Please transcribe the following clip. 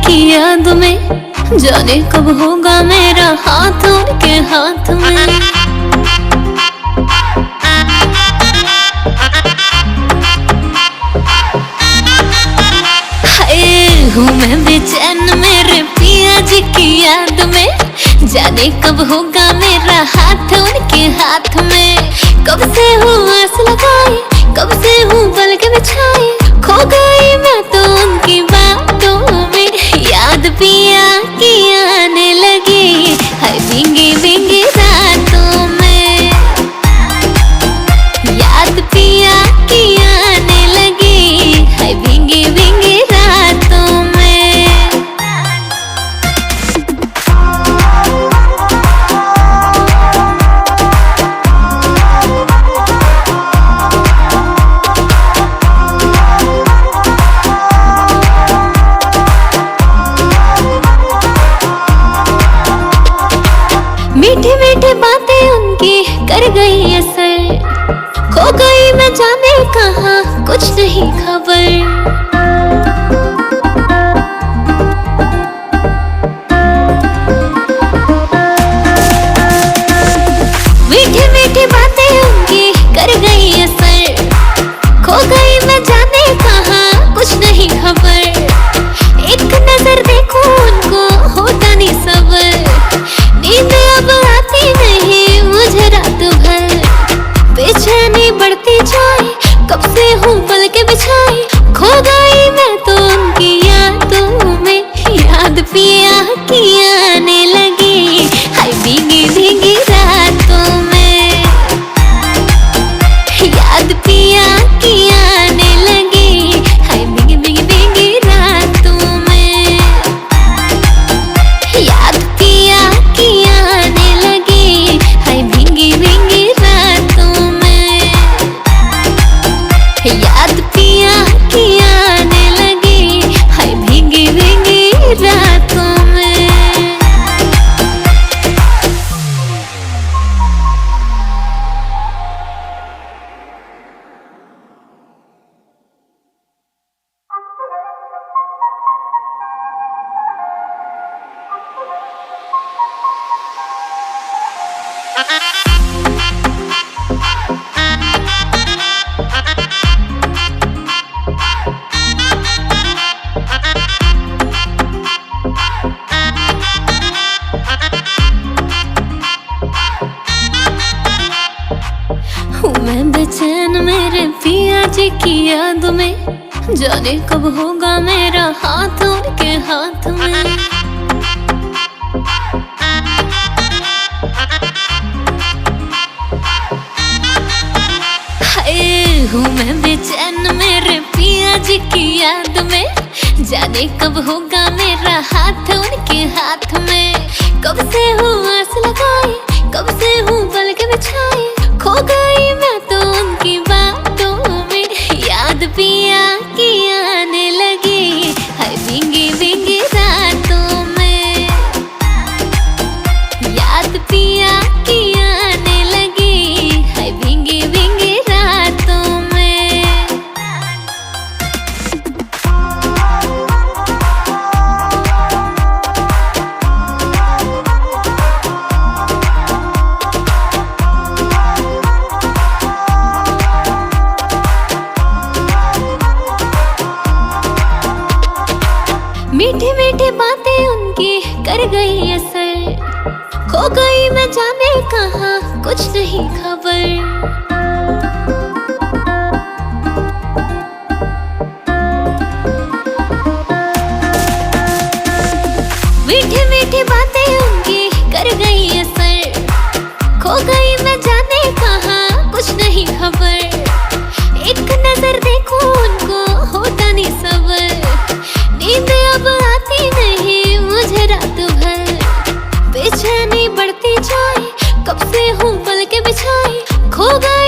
की याद में, जाने कब होगा मेरा हाथ उनके हाथ में। हूँ मैं बेचैन मेरे पिया जी की याद में, जाने कब होगा मेरा हाथ उनके हाथ में। कब से हूँ आस लगाई, कब से हूँ पलक बिछाई, खो गई मैं तो उनकी बातों में। याद पिया की आने लगी है भींगी भींगी रातों में। याद पिया की आने लगी है भींगी भींगी रातों में। मीठी मीठी बातें उनकी कर गई असर, खो गई मैं जाने कहाँ कुछ नहीं खबर। मीठी मीठी बातें उनकी कर गई असर, खो गई मैं जाने कहाँ कुछ नहीं खबर। एक नजर देखूं उनको होता नहीं सबर, नींद अब आती नहीं मुझे रात भर। बेचैनी बढ़ती जाए, कब से हूँ पलके बिछाई, खो गई मैं तो उनकी यादों में। याद पिया की आने लगी हाय भीगी भीगी रातों में। याद पिया की आने लगी हाय भीगी भीगी भीगी रातों में। याद पिया की आने लगी हाय भीगी भीगी रातों में। याद पिया की आने लगी हाय भीगी भीगी रातों में। हूँ मैं बेचैन मेरे पिया जी की याद में, जाने कब होगा मेरा हाथ उनके हाथ में। हूँ मैं बेचैन मेरे पिया जी की याद में, जाने कब होगा मेरा हाथ उनके हाथ में। कब से हूँ आस लगाई, कब से हूँ पलक बिछाई, खो गई मैं तो उनकी बातों में। याद पिया की आने लगी हाय भींगी भींगी रातों में। याद पिया की आने लगी हाय भींगी भींगी रातों में। मीठी मीठी बातें उनकी कर गई असर, खो गई मैं जाने कहाँ कुछ नहीं खबर। मीठी मीठी बातें उनकी कर गई असर, खो गई मैं जाने कहाँ कुछ नहीं खबर। एक नजर देखूं उनको होता नहीं सबर, नींद अब आती नहीं मुझे रात भर। बेचैनी बढ़ती जाए, कब से हूँ पलके बिछाई, खो गई